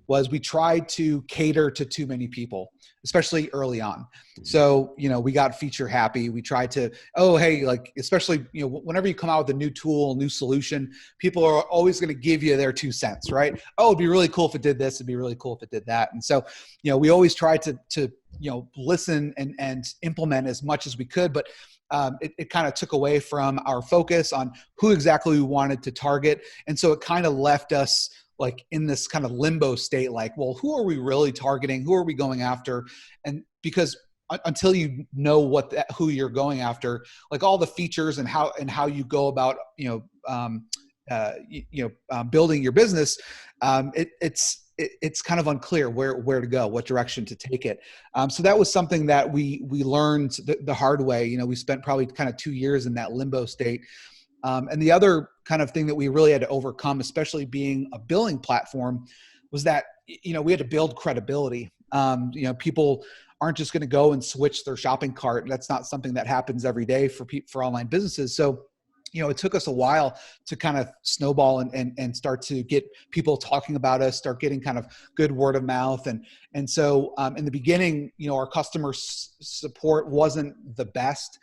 was we tried to cater to too many people, especially early on. So, we got feature happy. We tried to, oh, hey, like, especially, whenever you come out with a new tool, new solution, people are always going to give you their 2 cents, right? Oh, it'd be really cool if it did this. It'd be really cool if it did that. And so, we always tried to listen and implement as much as we could, but it kind of took away from our focus on who exactly we wanted to target. And so it kind of left us like in this kind of limbo state, like, well, who are we really targeting? Who are we going after? And because until you know who you're going after, like all the features and how you go about, building your business, it's kind of unclear where to go, what direction to take it. So that was something that we learned the hard way. We spent probably kind of 2 years in that limbo state. And the other kind of thing that we really had to overcome, especially being a billing platform, was that, we had to build credibility. People aren't just going to go and switch their shopping cart. That's not something that happens every day for online businesses. So, it took us a while to kind of snowball and start to get people talking about us, start getting kind of good word of mouth. And so in the beginning, our customer support wasn't the best.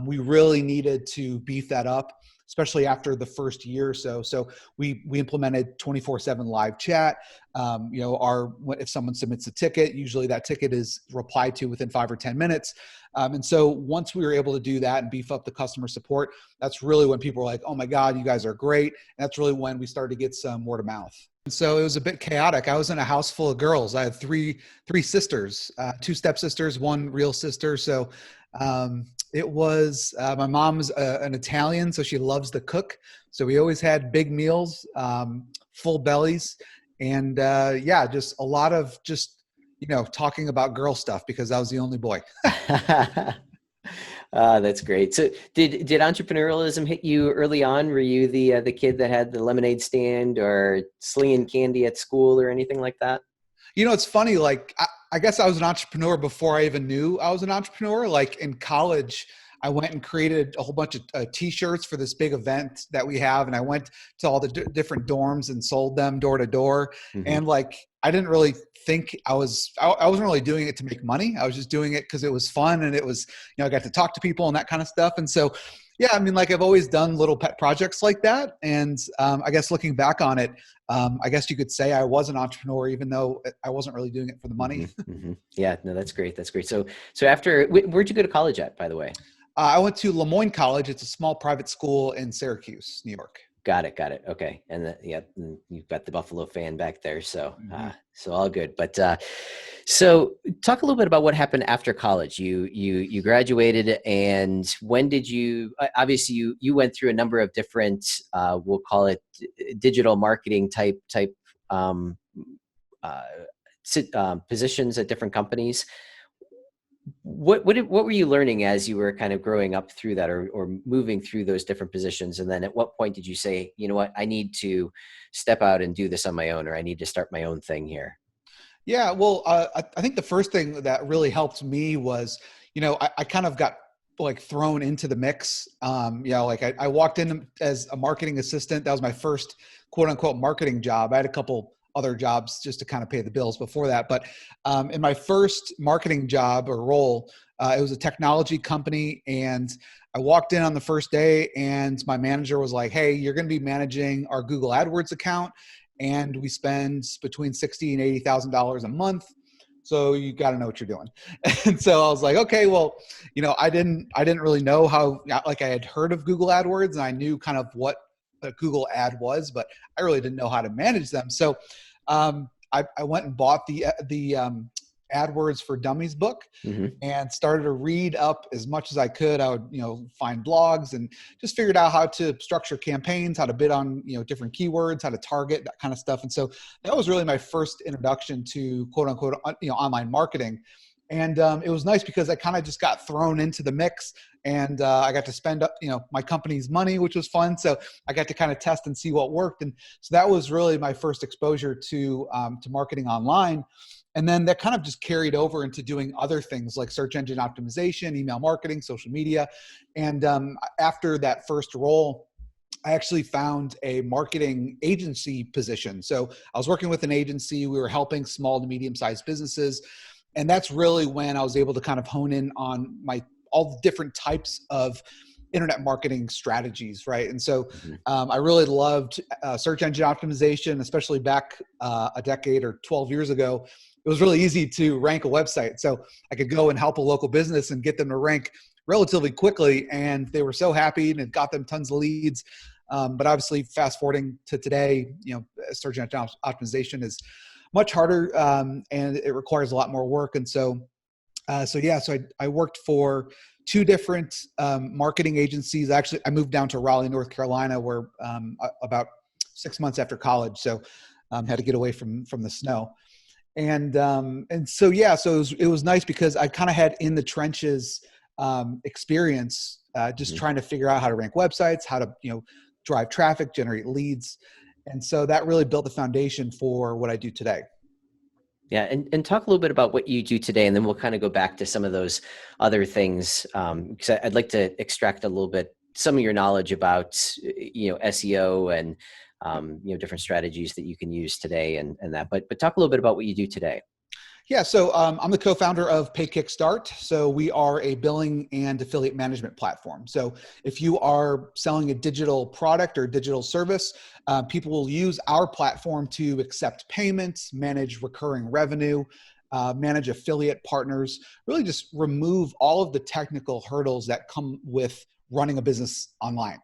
We really needed to beef that up, especially after the first year or so. So we implemented 24/7 live chat. If someone submits a ticket, usually that ticket is replied to within 5 or 10 minutes. And so once we were able to do that and beef up the customer support, that's really when people were like, oh my God, you guys are great. And that's really when we started to get some word of mouth. And so it was a bit chaotic. I was in a house full of girls. I had three sisters, 2 stepsisters, 1 real sister. So it was, my mom's an Italian, so she loves to cook. So we always had big meals, full bellies, and just a lot of talking about girl stuff because I was the only boy. That's great. So did entrepreneurialism hit you early on? Were you the kid that had the lemonade stand or slinging candy at school or anything like that? It's funny, like, I guess I was an entrepreneur before I even knew I was an entrepreneur. Like in college, I went and created a whole bunch of t-shirts for this big event that we have. And I went to all the different dorms and sold them door to door. Mm-hmm. And like, I didn't really think I wasn't really doing it to make money. I was just doing it because it was fun. And it was, I got to talk to people and that kind of stuff. And so, yeah, I mean, like I've always done little pet projects like that. And I guess looking back on it, I guess you could say I was an entrepreneur, even though I wasn't really doing it for the money. Mm-hmm. Mm-hmm. Yeah, no, that's great. That's great. So after, where'd you go to college at, by the way? I went to Lemoyne College. It's a small private school in Syracuse, New York. Got it. Okay. And you've got the Buffalo fan back there. So, so all good. But, so talk a little bit about what happened after college. You graduated, and when did you, obviously you went through a number of different, we'll call it digital marketing type, positions at different companies. What were you learning as you were kind of growing up through that or moving through those different positions? And then at what point did you say, you know what, I need to step out and do this on my own, or I need to start my own thing here? Yeah, well, I think the first thing that really helped me was, I kind of got like thrown into the mix. Like I walked in as a marketing assistant. That was my first quote unquote marketing job. I had a couple other jobs just to kind of pay the bills before that. But in my first marketing job or role, it was a technology company. And I walked in on the first day and my manager was like, hey, you're going to be managing our Google AdWords account. And we spend between $60,000 and $80,000 a month. So you got to know what you're doing. And so I was like, okay, well, I didn't really know how, like I had heard of Google AdWords and I knew kind of what a Google ad was, but I really didn't know how to manage them. So I went and bought the AdWords for Dummies book and started to read up as much as I could. I would, find blogs and just figured out how to structure campaigns, how to bid on, different keywords, how to target, that kind of stuff. And so that was really my first introduction to quote unquote, online marketing. And it was nice because I kind of just got thrown into the mix and I got to spend, my company's money, which was fun. So I got to kind of test and see what worked. And so that was really my first exposure to marketing online. And then that kind of just carried over into doing other things like search engine optimization, email marketing, social media. And after that first role, I actually found a marketing agency position. So I was working with an agency. We were helping small to medium-sized businesses. And that's really when I was able to kind of hone in on all the different types of internet marketing strategies, right? And so Mhm. I really loved search engine optimization, especially back a decade or 12 years ago. It was really easy to rank a website. So I could go and help a local business and get them to rank relatively quickly. And they were so happy, and it got them tons of leads. But obviously, fast forwarding to today, search engine optimization is much harder, and it requires a lot more work. And so I worked for two different marketing agencies. Actually, I moved down to Raleigh, North Carolina, where about 6 months after college, so had to get away from the snow. So it was nice because I kind of had in the trenches experience, just Mhm. trying to figure out how to rank websites, how to drive traffic, generate leads, and so that really built the foundation for what I do today. Yeah, and talk a little bit about what you do today, and then we'll kind of go back to some of those other things, because I'd like to extract a little bit some of your knowledge about SEO and different strategies that you can use today and that. But talk a little bit about what you do today. Yeah, so I'm the co-founder of PayKickstart. So we are a billing and affiliate management platform. So if you are selling a digital product or digital service, people will use our platform to accept payments, manage recurring revenue, manage affiliate partners, really just remove all of the technical hurdles that come with running a business online.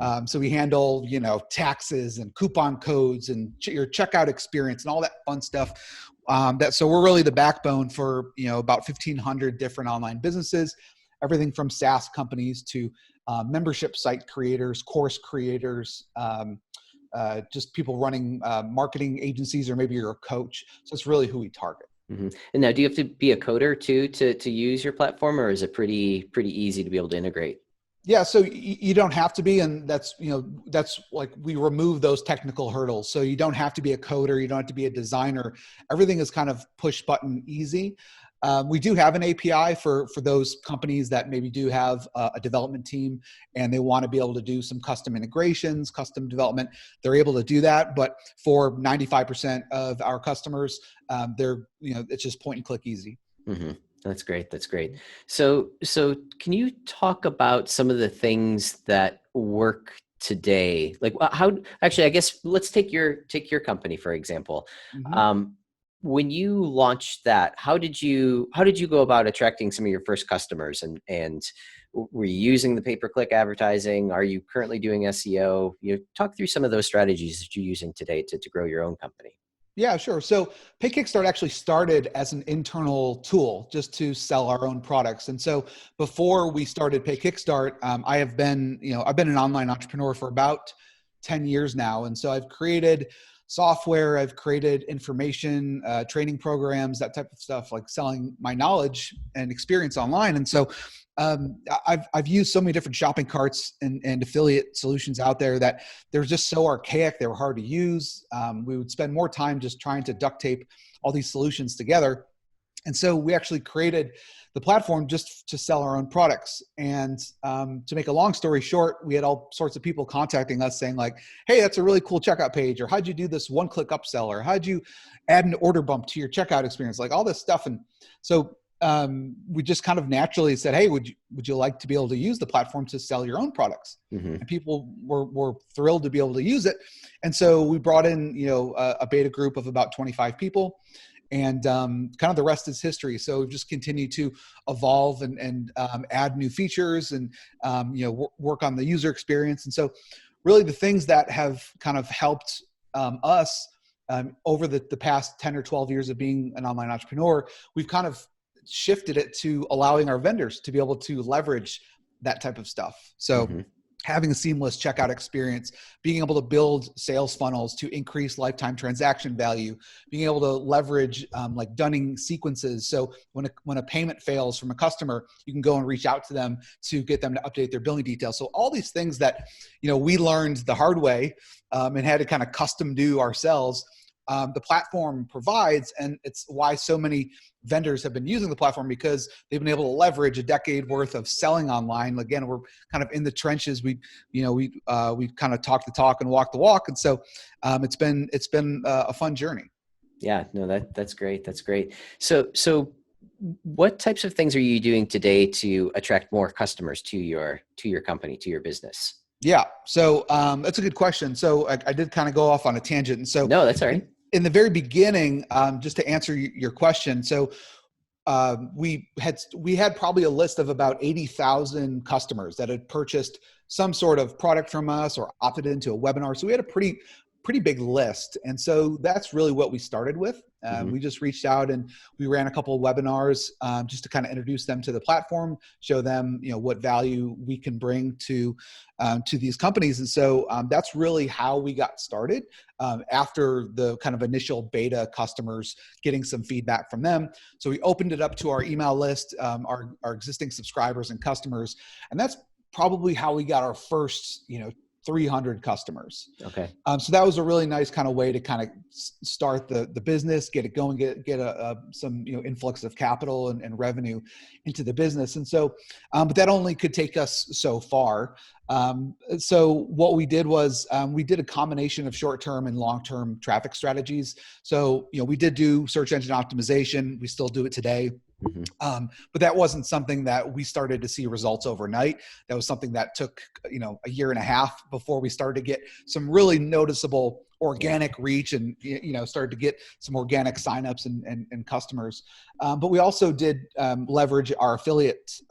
Mhm. So we handle, taxes and coupon codes and your checkout experience and all that fun stuff. So we're really the backbone for, about 1,500 different online businesses, everything from SaaS companies to membership site creators, course creators, just people running marketing agencies, or maybe you're a coach. So it's really who we target. Mhm. And now, do you have to be a coder too to use your platform, or is it pretty easy to be able to integrate? Yeah, so you don't have to be, and that's like we remove those technical hurdles. So you don't have to be a coder, you don't have to be a designer. Everything is kind of push button easy. We do have an API for those companies that maybe do have a development team and they want to be able to do some custom integrations, custom development. They're able to do that, but for 95% of our customers, it's just point and click easy. Hmm. That's great. That's great. So can you talk about some of the things that work today? Like how, actually, I guess let's take your company, for example. Mhm. Um, when you launched that, how did you go about attracting some of your first customers, and were you using the pay-per-click advertising? Are you currently doing SEO? Talk through some of those strategies that you're using today to grow your own company. Yeah, sure. So PayKickstart actually started as an internal tool just to sell our own products. And so before we started PayKickstart, I've been an online entrepreneur for about 10 years now. And so I've created software, I've created information, training programs, that type of stuff, like selling my knowledge and experience online. And so I've used so many different shopping carts and affiliate solutions out there that they're just so archaic. They were hard to use. We would spend more time just trying to duct tape all these solutions together. And so we actually created the platform just to sell our own products. And to make a long story short, we had all sorts of people contacting us saying like, hey, that's a really cool checkout page. Or how'd you do this one-click upsell? Or how'd you add an order bump to your checkout experience? Like all this stuff. And so we just kind of naturally said, hey, would you like to be able to use the platform to sell your own products? Hmm. And people were thrilled to be able to use it. And so we brought in, a beta group of about 25 people, and kind of the rest is history. So we've just continued to evolve and add new features and work on the user experience. And so really the things that have kind of helped us over the past 10 or 12 years of being an online entrepreneur, we've kind of shifted it to allowing our vendors to be able to leverage that type of stuff. So Hmm. having a seamless checkout experience, being able to build sales funnels to increase lifetime transaction value, being able to leverage like dunning sequences. So when a payment fails from a customer, you can go and reach out to them to get them to update their billing details. So all these things that we learned the hard way and had to kind of custom do ourselves. the platform provides. And it's why so many vendors have been using the platform, because they've been able to leverage a decade worth of selling online. Again, we're kind of in the trenches. We kind of talk the talk and walk the walk. And so it's been a fun journey. Yeah, no, that's great. That's great. So what types of things are you doing today to attract more customers to your company, to your business? Yeah. So that's a good question. So I did kind of go off on a tangent. And so No, that's all right. in the very beginning, just to answer your question, so we had probably a list of about 80,000 customers that had purchased some sort of product from us or opted into a webinar. So we had a pretty big list. And so that's really what we started with. Mm-hmm. We just reached out and we ran a couple of webinars just to kind of introduce them to the platform, show them, what value we can bring to these companies. And so that's really how we got started after the kind of initial beta customers, getting some feedback from them. So we opened it up to our email list, our existing subscribers and customers. And that's probably how we got our first, 300 customers. Okay. So that was a really nice kind of way to kind of start the business, get it going, get some influx of capital and revenue into the business. And so, but that only could take us so far. So what we did was we did a combination of short-term and long-term traffic strategies. So we did do search engine optimization. We still do it today. Mm-hmm. But that wasn't something that we started to see results overnight. That was something that took, a year and a half before we started to get some really noticeable organic reach and, started to get some organic signups and customers. But we also did leverage our affiliates.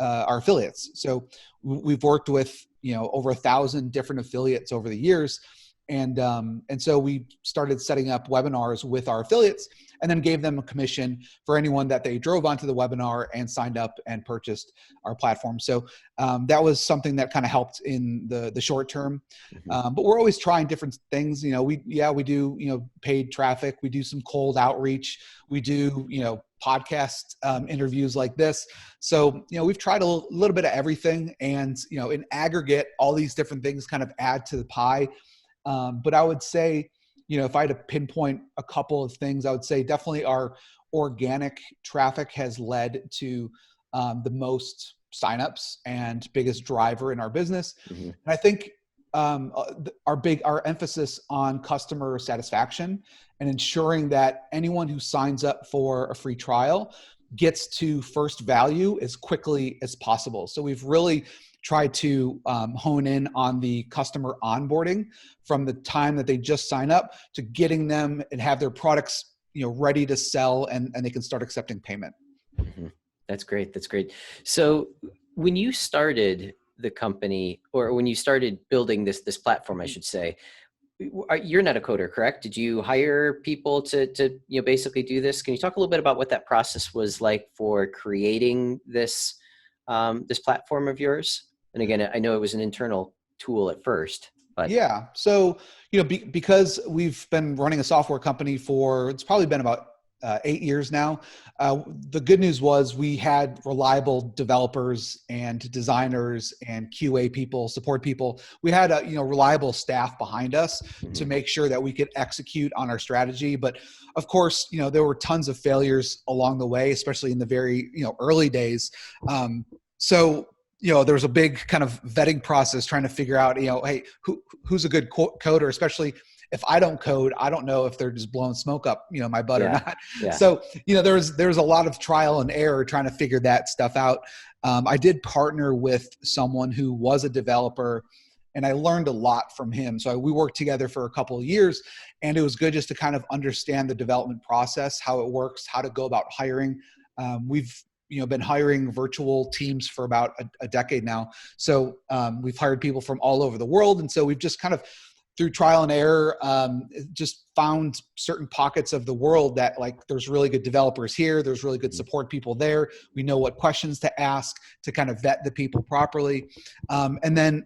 So we've worked with, over 1,000 different affiliates over the years. And so we started setting up webinars with our affiliates and then gave them a commission for anyone that they drove onto the webinar and signed up and purchased our platform. So that was something that kind of helped in the short term. Mm-hmm. But we're always trying different things. We do, paid traffic. We do some cold outreach. We do, podcast interviews like this. So, we've tried a little bit of everything. And, in aggregate, all these different things kind of add to the pie. But I would say, if I had to pinpoint a couple of things, I would say definitely our organic traffic has led to the most signups and biggest driver in our business. Mm-hmm. And I think our emphasis on customer satisfaction and ensuring that anyone who signs up for a free trial gets to first value as quickly as possible. So we've really tried to hone in on the customer onboarding from the time that they just sign up to getting them and have their products, ready to sell and they can start accepting payment. Mm-hmm. That's great. That's great. So when you started the company, or when you started building this platform, I should say, you're not a coder, correct? Did you hire people to basically do this? Can you talk a little bit about what that process was like for creating this this platform of yours? And again, I know it was an internal tool at first, but yeah. So because we've been running a software company for it's probably been about 8 years now. The good news was we had reliable developers and designers and QA people, support people. We had a reliable staff behind us to make sure that we could execute on our strategy. But of course, there were tons of failures along the way, especially in the very early days. So there was a big kind of vetting process trying to figure out hey, who's a good coder, especially if I don't code, I don't know if they're just blowing smoke up, my butt or not. Yeah. So, there was a lot of trial and error trying to figure that stuff out. I did partner with someone who was a developer and I learned a lot from him. So we worked together for a couple of years and it was good just to kind of understand the development process, how it works, how to go about hiring. We've been hiring virtual teams for about a decade now. So we've hired people from all over the world. And so we've just kind of through trial and error, just found certain pockets of the world that like, there's really good developers here. There's really good support people there. We know what questions to ask to kind of vet the people properly. And then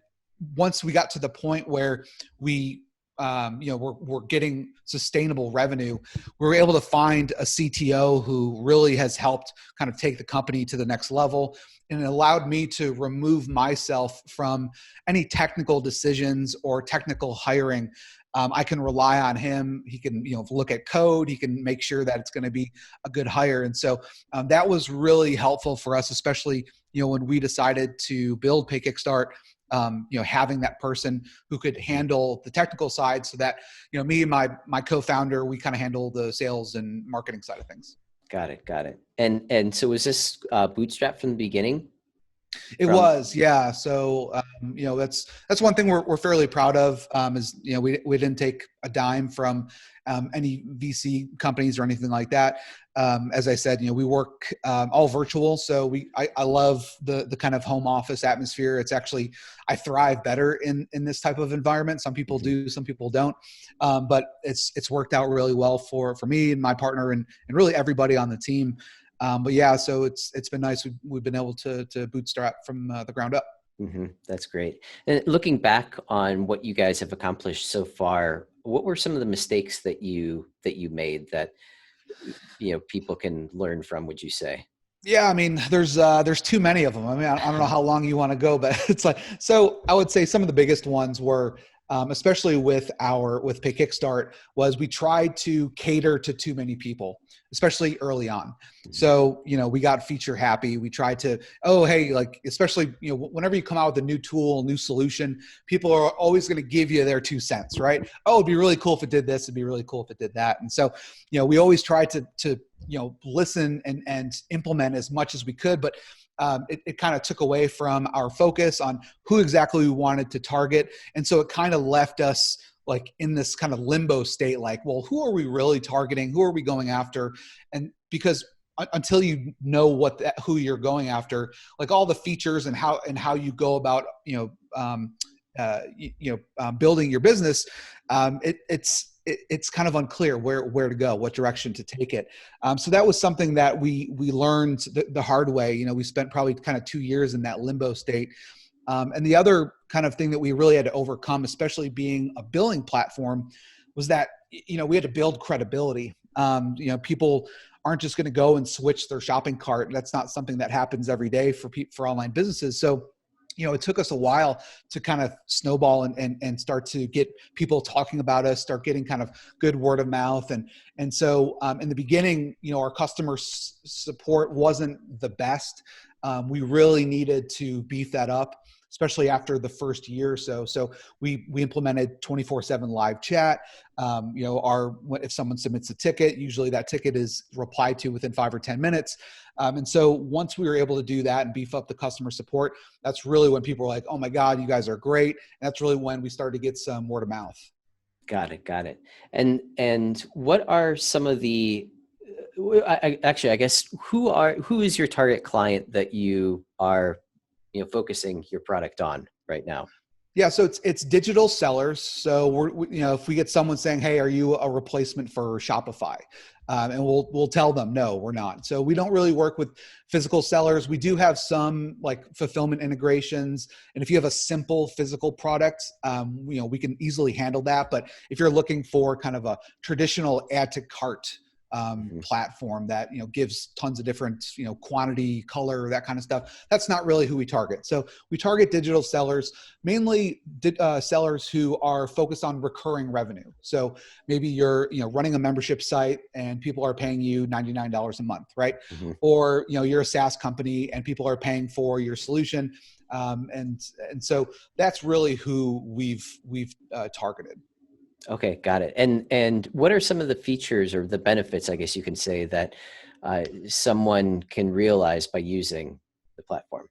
once we got to the point where we, we're getting sustainable revenue, we were able to find a CTO who really has helped kind of take the company to the next level. And it allowed me to remove myself from any technical decisions or technical hiring I can rely on him. He can, look at code. He can make sure that it's going to be a good hire. And so that was really helpful for us, especially, when we decided to build PayKickstart, having that person who could handle the technical side so that, me and my co-founder, we kind of handle the sales and marketing side of things. Got it. Got it. And so was this bootstrapped from the beginning? It was, yeah. So, that's one thing we're fairly proud of, is, we didn't take a dime from any VC companies or anything like that. As I said, we work all virtual. So I love the kind of home office atmosphere. It's actually, I thrive better in this type of environment. Some people do, some people don't. But it's worked out really well for me and my partner and really everybody on the team. But yeah, so it's been nice. We've been able to bootstrap from the ground up. That's great. And looking back on what you guys have accomplished so far, what were some of the mistakes that you made that people can learn from, would you say? Yeah, I mean, there's too many of them. I mean, I don't know how long you want to go, but it's like, so I would say some of the biggest ones were, especially with PayKickstart, was we tried to cater to too many people, especially early on. So, we got feature happy. We tried to, especially, whenever you come out with a new tool, new solution, people are always going to give you their 2 cents, right? Oh, it'd be really cool if it did this. It'd be really cool if it did that. And so, we always tried to listen and implement as much as we could, but it kind of took away from our focus on who exactly we wanted to target. And so it kind of left us like in this kind of limbo state, like, well, who are we really targeting? Who are we going after? And because until you know who you're going after, like all the features and how you go about, building your business, it's kind of unclear where to go, what direction to take it. So that was something that we learned the hard way. We spent probably kind of 2 years in that limbo state. And the other kind of thing that we really had to overcome, especially being a billing platform, was that, we had to build credibility. People aren't just going to go and switch their shopping cart. That's not something that happens every day for online businesses. So, it took us a while to kind of snowball and start to get people talking about us, start getting kind of good word of mouth. And so in the beginning, our customer support wasn't the best. We really needed to beef that up, especially after the first year or so. So we implemented 24/7 live chat. If someone submits a ticket, usually that ticket is replied to within 5 or 10 minutes. And so once we were able to do that and beef up the customer support, that's really when people were like, oh my God, you guys are great. And that's really when we started to get some word of mouth. Got it. And what are some of the, I guess, who is your target client that you are, focusing your product on right now? Yeah, so it's digital sellers. So if we get someone saying, "Hey, are you a replacement for Shopify?" And we'll tell them, "No, we're not." So we don't really work with physical sellers. We do have some like fulfillment integrations, and if you have a simple physical product, we can easily handle that. But if you're looking for kind of a traditional add to cart platform that gives tons of different quantity, color, that kind of stuff, that's not really who we target. So we target digital sellers, mainly sellers who are focused on recurring revenue. So maybe you're running a membership site and people are paying you $99 a month, right? Or you're a SaaS company and people are paying for your solution, and so that's really who we've targeted. Okay, got it. And what are some of the features or the benefits, I guess you can say, that someone can realize by using the platform?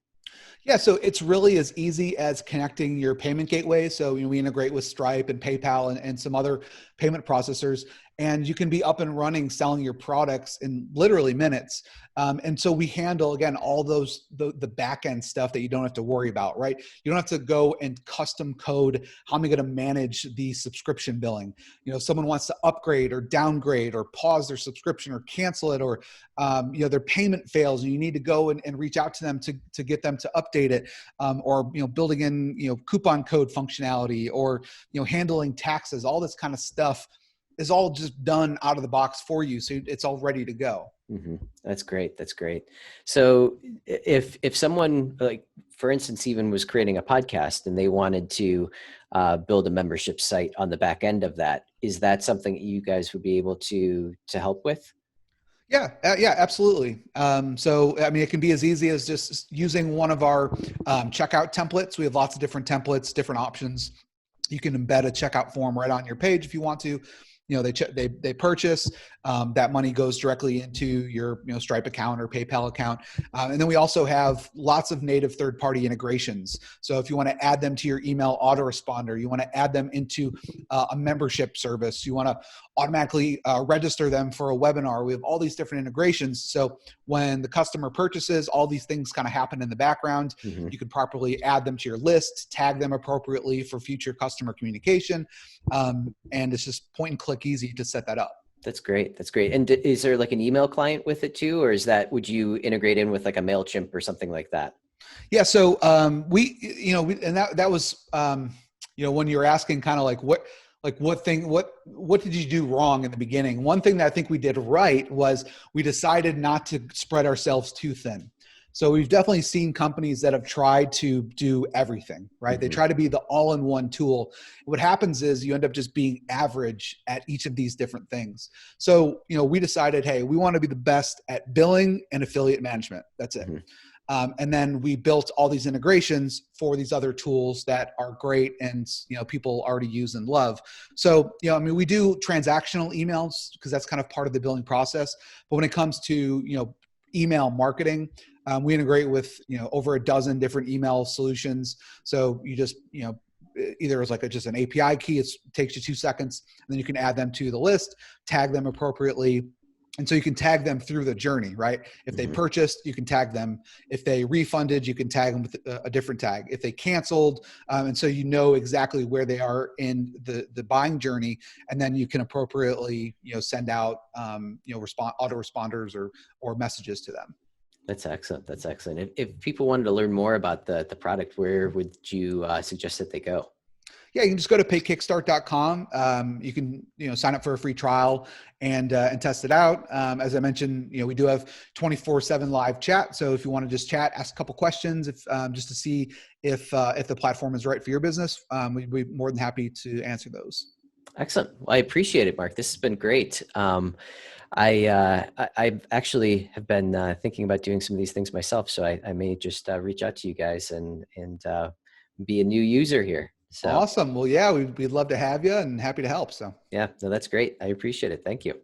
Yeah, so it's really as easy as connecting your payment gateway. So we integrate with Stripe and PayPal and some other payment processors, and you can be up and running selling your products in literally minutes. And so we handle, again, all the back end stuff that you don't have to worry about, right? You don't have to go and custom code how am I going to manage the subscription billing. If someone wants to upgrade or downgrade or pause their subscription or cancel it, or their payment fails and you need to go and reach out to them to get them to update it, or building in coupon code functionality, or handling taxes, all this kind of stuff is all just done out of the box for you. So it's all ready to go. Mm-hmm. That's great. That's great. So if someone, like, for instance, even was creating a podcast and they wanted to build a membership site on the back end of that, is that something that you guys would be able to help with? Yeah, yeah, absolutely. So, I mean, it can be as easy as just using one of our checkout templates. We have lots of different templates, different options. You can embed a checkout form right on your page if you want to. You know, they purchase, that money goes directly into your Stripe account or PayPal account, and then we also have lots of native third-party integrations. So if you want to add them to your email autoresponder, you want to add them into a membership service, you want to automatically register them for a webinar. We have all these different integrations. So when the customer purchases, all these things kind of happen in the background. Mm-hmm. You could properly add them to your list, tag them appropriately for future customer communication. And it's just point and click easy to set that up. That's great. That's great. And is there like an email client with it too? Or would you integrate in with like a MailChimp or something like that? Yeah. So and that was, when you're asking kind of like what did you do wrong in the beginning? One thing that I think we did right was we decided not to spread ourselves too thin. So we've definitely seen companies that have tried to do everything, right? They try to be the all-in-one tool. What happens is you end up just being average at each of these different things. So, we decided, hey, we want to be the best at billing and affiliate management. That's it. And then we built all these integrations for these other tools that are great and people already use and love. So we do transactional emails because that's kind of part of the billing process. But when it comes to email marketing, we integrate with over a dozen different email solutions. So you just either as like just an API key, it takes you 2 seconds, and then you can add them to the list, tag them appropriately. And so you can tag them through the journey, right? If they purchased, you can tag them. If they refunded, you can tag them with a different tag. If they canceled, and so exactly where they are in the buying journey, and then you can appropriately send out autoresponders or messages to them. That's excellent. That's excellent. If people wanted to learn more about the product, where would you suggest that they go? Yeah, you can just go to PayKickstart.com. You can sign up for a free trial and test it out. As I mentioned, we do have 24/7 live chat. So if you want to just chat, ask a couple questions, just to see if the platform is right for your business, we'd be more than happy to answer those. Excellent. Well, I appreciate it, Mark. This has been great. I actually have been thinking about doing some of these things myself, so I may just reach out to you guys and be a new user here. So awesome. Well, yeah, we'd love to have you and happy to help. So yeah, no, that's great. I appreciate it. Thank you.